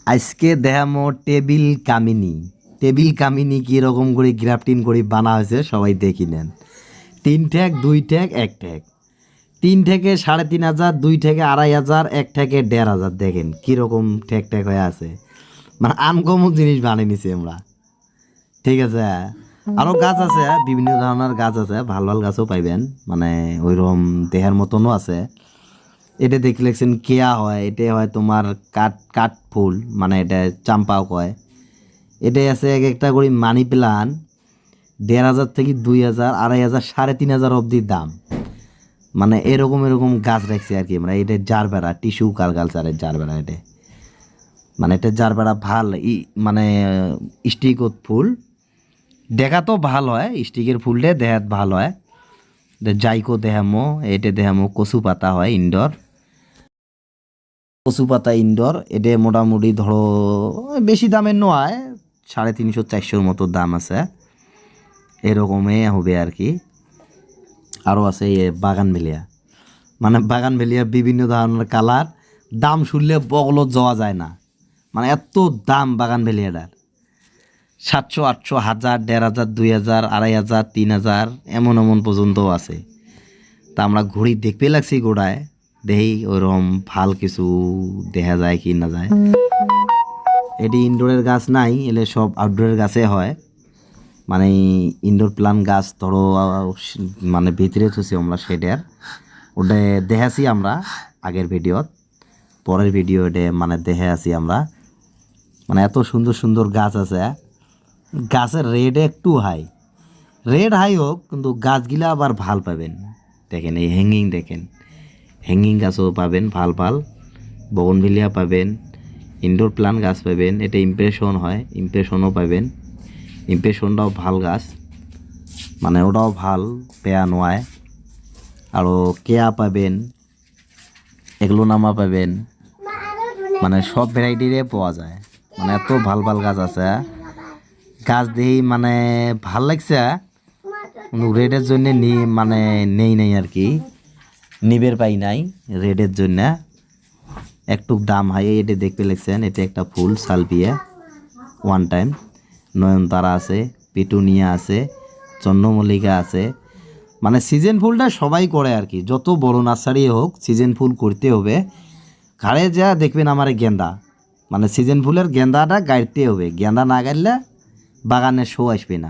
আজকে দেখামো টেবিল কামিনী কীরকম করে গ্রাফটিং করে বানা হয়েছে সবাই দেখি নেন। 3 ঠ্যাক 2 ঠ্যাক 1 ঠ্যাক, 3 থেকে 3,500, 2 থেকে 2,500, 1 থেকে 1,500। দেখেন কীরকম ঠ্যাক ঠ্যাক হয়ে আছে, মানে আনকমন জিনিস বানিয়ে নিছি আমরা। ঠিক আছে, আরও গাছ আছে, বিভিন্ন ধরনের গাছ আছে, ভালো ভালো গাছও পাইবেন, মানে ওইরকম দেহের মতনও আছে। এটা দেখলেছেন কেয়া হয়, এটা হয় তোমার কাঠ ফুল, মানে এটা চাম্পাও কয়। এটাই আছে এক একটা করে মানি প্লান্ট 1,500 থেকে 2,000, 2,500, 3,500 অবধি দাম। মানে এরকম এরকম গাছ রাখছি আর কি। মানে এটা জারবেরা, টিস্যু কালচারের জারবেরা এটা। মানে এটা জারবেরা ভাল মানে স্টিকত ফুল দেখা তো ভাল হয়, স্টিকের ফুলটা দেখাত ভাল হয়। জাইকো দেহামো, এটা দেহামো কচু পাতা হয় ইনডোর, কচু পাতা ইনডোর। এটা মোটামুটি ধরো বেশি দামের নয়, 350, 400 মতো দাম আছে, এরকমই হবে আর কি। আরও আছে বাগান ভেলিয়া, মানে বাগান ভেলিয়া বিভিন্ন ধরনের কালার, দাম শুনলে বগলত যাওয়া যায় না, মানে এত দাম বাগান ভেলিয়াটার। 700, 800, 1,000, 1,500, 2,000, 2,500, 3,000 এমন এমন পর্যন্তও আছে। তা আমরা ঘুরি দেখতে লাগছি গোড়ায়, দেখি ওইরকম ভাল কিছু দেখা যায় কি না যায়। এটি ইনডোরের গাছ নাই, এলে সব আউটডোরের গাছে হয়। মানে ইনডোর প্লান্ট গাছ ধরো মানে ভিতরে থুছি আমরা সেটার, ওটা দেখাছি আমরা আগের ভিডিওত, পরের ভিডিও এটা মানে দেখে আছি আমরা। মানে এত সুন্দর সুন্দর গাছ আছে, গাছের রেট একটু হাই, রেট হাই হোক কিন্তু গাছগুলা আবার ভাল পাবেন। দেখেন এই হ্যাঙ্গিং, দেখেন হ্যাঙ্গিং গাছও পাবেন ভাল ভাল, বগনভিলিয়া পাবেন, ইনডোর প্লান্ট গাছ পাবেন। এটা ইমপ্রেশন হয়, ইমপ্রেশনও পাবেন, ইমপ্রেশনটাও ভাল গাছ, মানে ওটাও ভাল, পেয়া নয়। আরও কেয়া পাবেন, এগলোনামা পাবেন, মানে সব ভ্যারাইটিরে পাওয়া যায়। মানে এত ভাল ভাল গাছ আছে, গাছ দিয়েই মানে ভাল লাগছে, কিন্তু রেডের জন্যে মানে নেই আর কি, নিবের পাই নাই রেডের জন্য, একটু দাম হাই। এটা দেখতে লাগছেন, এটা একটা ফুল সালভিয়া ওয়ান টাইম, নয়নতারা আছে, পেটুনিয়া আছে, চন্দ্রমল্লিকা আছে। মানে সিজন ফুলটা সবাই করে আর কি, যত বড় নার্সারি হোক সিজন ফুল করতে হবে। ঘাড়ে যা দেখবেন আমার গেন্দা, মানে সিজন ফুলের গেন্দাটা গাড়তে হবে, গেন্দা না গাড়লে বাগানের শো আসবে না।